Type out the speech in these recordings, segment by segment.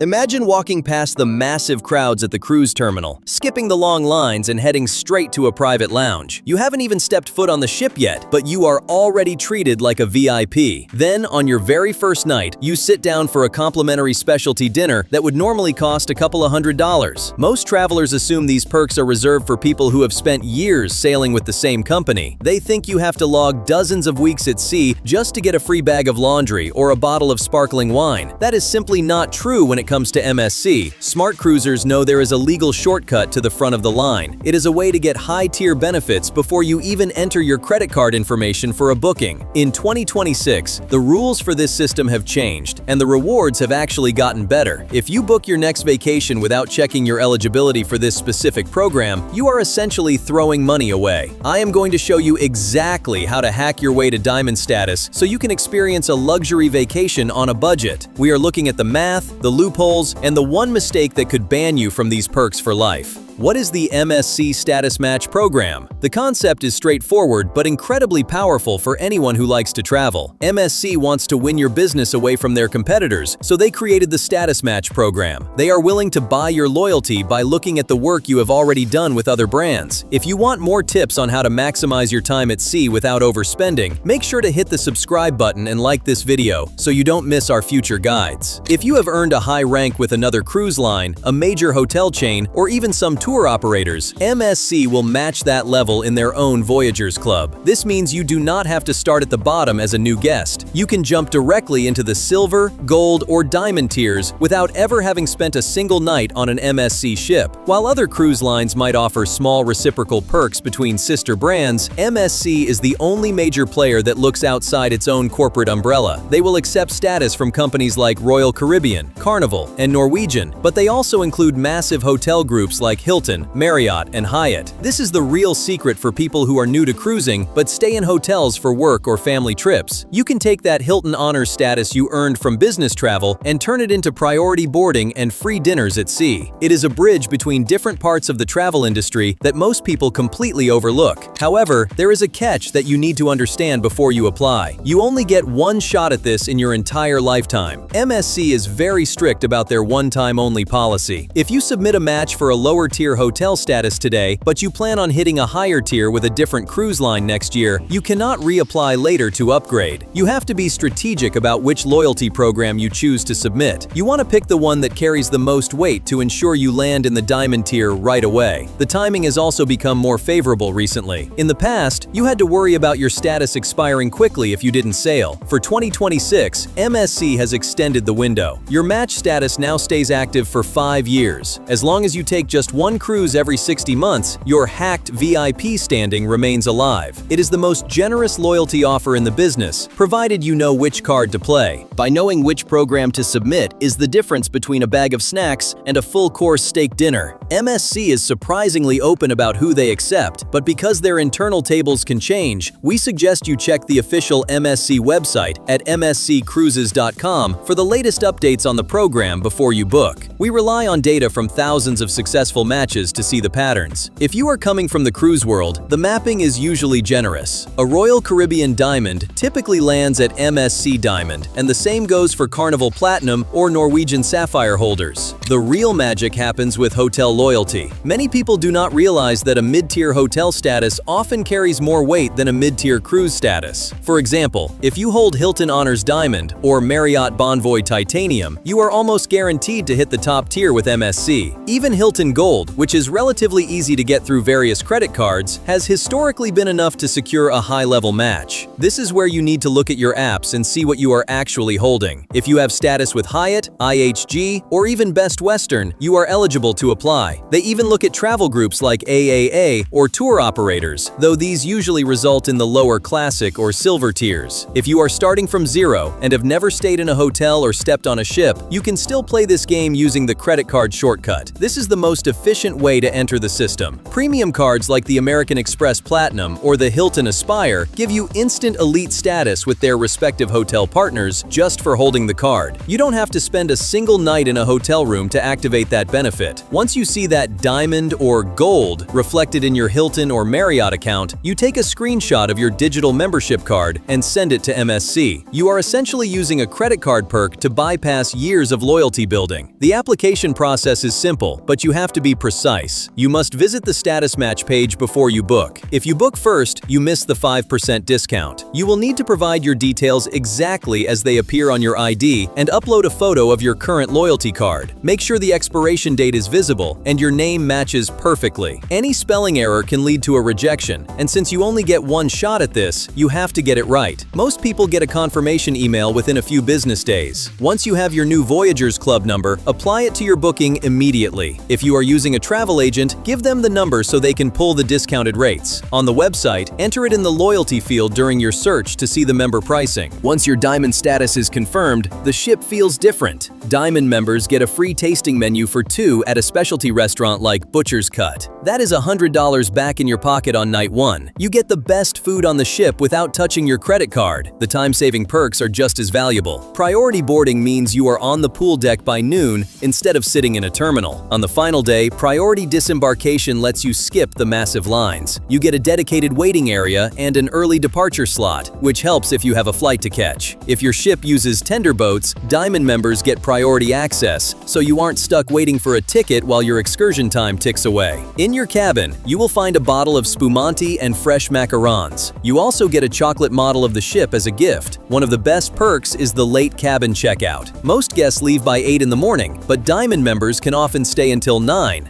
Imagine walking past the massive crowds at the cruise terminal, skipping the long lines and heading straight to a private lounge. You haven't even stepped foot on the ship yet, but you are already treated like a VIP. Then, on your very first night, you sit down for a complimentary specialty dinner that would normally cost a couple of $100s. Most travelers assume these perks are reserved for people who have spent years sailing with the same company. They think you have to log dozens of weeks at sea just to get a free bag of laundry or a bottle of sparkling wine. That is simply not true when it comes to MSC. Smart cruisers know there is a legal shortcut to the front of the line. It is a way to get high-tier benefits before you even enter your credit card information for a booking. In 2026, the rules for this system have changed, and the rewards have actually gotten better. If you book your next vacation without checking your eligibility for this specific program, you are essentially throwing money away. I am going to show you exactly how to hack your way to diamond status so you can experience a luxury vacation on a budget. We are looking at the math, the loopholes, and the one mistake that could ban you from these perks for life. What is the MSC Status Match program? The concept is straightforward but incredibly powerful for anyone who likes to travel. MSC wants to win your business away from their competitors, so they created the Status Match program. They are willing to buy your loyalty by looking at the work you have already done with other brands. If you want more tips on how to maximize your time at sea without overspending, make sure to hit the subscribe button and like this video so you don't miss our future guides. If you have earned a high rank with another cruise line, a major hotel chain, or even some tour operators, MSC will match that level in their own Voyagers Club. This means you do not have to start at the bottom as a new guest. You can jump directly into the silver, gold, or diamond tiers without ever having spent a single night on an MSC ship. While other cruise lines might offer small reciprocal perks between sister brands, MSC is the only major player that looks outside its own corporate umbrella. They will accept status from companies like Royal Caribbean, Carnival, and Norwegian, but they also include massive hotel groups like Hilton, Marriott, and Hyatt. This is the real secret for people who are new to cruising but stay in hotels for work or family trips. You can take that Hilton Honors status you earned from business travel and turn it into priority boarding and free dinners at sea. It is a bridge between different parts of the travel industry that most people completely overlook. However, there is a catch that you need to understand before you apply. You only get one shot at this in your entire lifetime. MSC is very strict about their one-time only policy. If you submit a match for a lower tier hotel status today, but you plan on hitting a higher tier with a different cruise line next year, you cannot reapply later to upgrade. You have to be strategic about which loyalty program you choose to submit. You want to pick the one that carries the most weight to ensure you land in the diamond tier right away. The timing has also become more favorable recently. In the past, you had to worry about your status expiring quickly if you didn't sail. For 2026, MSC has extended the window. Your match status now stays active for 5 years. As long as you take just one cruise every 60 months, your hacked VIP standing remains alive. It is the most generous loyalty offer in the business, provided you know which card to play. By knowing which program to submit is the difference between a bag of snacks and a full-course steak dinner. MSC is surprisingly open about who they accept, but because their internal tables can change, we suggest you check the official MSC website at MSCCruises.com for the latest updates on the program before you book. We rely on data from thousands of successful matches to see the patterns. If you are coming from the cruise world, the mapping is usually generous. A Royal Caribbean Diamond typically lands at MSC Diamond, and the same goes for Carnival Platinum or Norwegian Sapphire holders. The real magic happens with hotel loyalty. Many people do not realize that a mid-tier hotel status often carries more weight than a mid-tier cruise status. For example, if you hold Hilton Honors Diamond or Marriott Bonvoy Titanium, you are almost guaranteed to hit the top tier with MSC. Even Hilton Gold, which is relatively easy to get through various credit cards, has historically been enough to secure a high-level match. This is where you need to look at your apps and see what you are actually holding. If you have status with Hyatt, IHG, or even Best Western, you are eligible to apply. They even look at travel groups like AAA or tour operators, though these usually result in the lower classic or silver tiers. If you are starting from zero and have never stayed in a hotel or stepped on a ship, you can still play this game using the credit card shortcut. This is the most efficient way to enter the system. Premium cards like the American Express Platinum or the Hilton Aspire give you instant elite status with their respective hotel partners just for holding the card. You don't have to spend a single night in a hotel room to activate that benefit. Once you see that diamond or gold reflected in your Hilton or Marriott account, you take a screenshot of your digital membership card and send it to MSC. You are essentially using a credit card perk to bypass years of loyalty building. The application process is simple, but you have to be precise. You must visit the status match page before you book. If you book first, you miss the 5% discount. You will need to provide your details exactly as they appear on your ID and upload a photo of your current loyalty card. Make sure the expiration date is visible and your name matches perfectly. Any spelling error can lead to a rejection, and since you only get one shot at this, you have to get it right. Most people get a confirmation email within a few business days. Once you have your new Voyagers Club number, apply it to your booking immediately. If you are using a travel agent, give them the number so they can pull the discounted rates. On the website, enter it in the loyalty field during your search to see the member pricing. Once your Diamond status is confirmed, the ship feels different. Diamond members get a free tasting menu for 2 at a specialty restaurant like Butcher's Cut. That is $100 back in your pocket on night 1. You get the best food on the ship without touching your credit card. The time-saving perks are just as valuable. Priority boarding means you are on the pool deck by noon instead of sitting in a terminal. On the final day, priority disembarkation lets you skip the massive lines. You get a dedicated waiting area and an early departure slot, which helps if you have a flight to catch. If your ship uses tender boats, Diamond members get priority access, so you aren't stuck waiting for a ticket while your excursion time ticks away. In your cabin, you will find a bottle of spumante and fresh macarons. You also get a chocolate model of the ship as a gift. One of the best perks is the late cabin checkout. Most guests leave by 8 in the morning, but Diamond members can often stay until 9.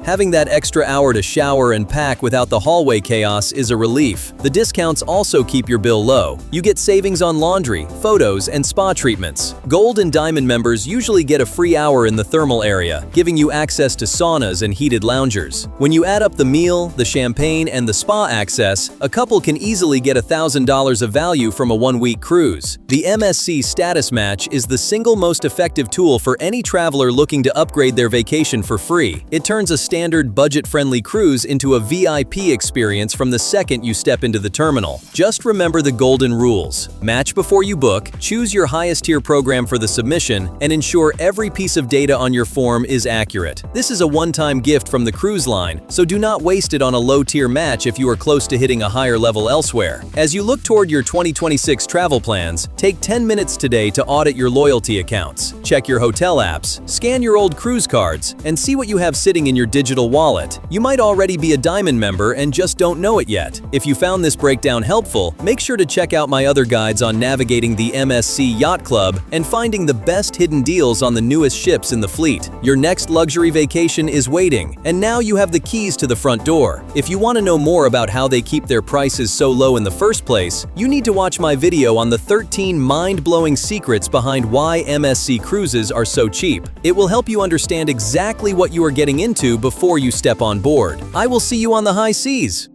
Having that extra hour to shower and pack without the hallway chaos is a relief. The discounts also keep your bill low. You get savings on laundry, photos, and spa treatments. Gold and Diamond members usually get a free hour in the thermal area, giving you access to saunas and heated loungers. When you add up the meal, the champagne, and the spa access, a couple can easily get $1,000 of value from a 1-week cruise. The MSC Status Match is the single most effective tool for any traveler looking to upgrade their vacation for free. It turns a standard budget-friendly cruise into a VIP experience from the second you step into the terminal. Just remember the golden rules. Match before you book, choose your highest tier program for the submission, and ensure every piece of data on your form is accurate. This is a one-time gift from the cruise line, so do not waste it on a low-tier match if you are close to hitting a higher level elsewhere. As you look toward your 2026 travel plans, take 10 minutes today to audit your loyalty accounts. Check your hotel apps, scan your old cruise cards, and see what you have sitting in your digital wallet. You might already be a Diamond member and just don't know it yet. If you found this breakdown helpful, make sure to check out my other guides on navigating the MSC Yacht Club and finding the best hidden deals on the newest ships in the fleet. Your next luxury vacation is waiting, and now you have the keys to the front door. If you want to know more about how they keep their prices so low in the first place, you need to watch my video on the 13 mind-blowing secrets behind why MSC Cruises are so cheap. It will help you understand exactly what you are getting into before you step on board. I will see you on the high seas.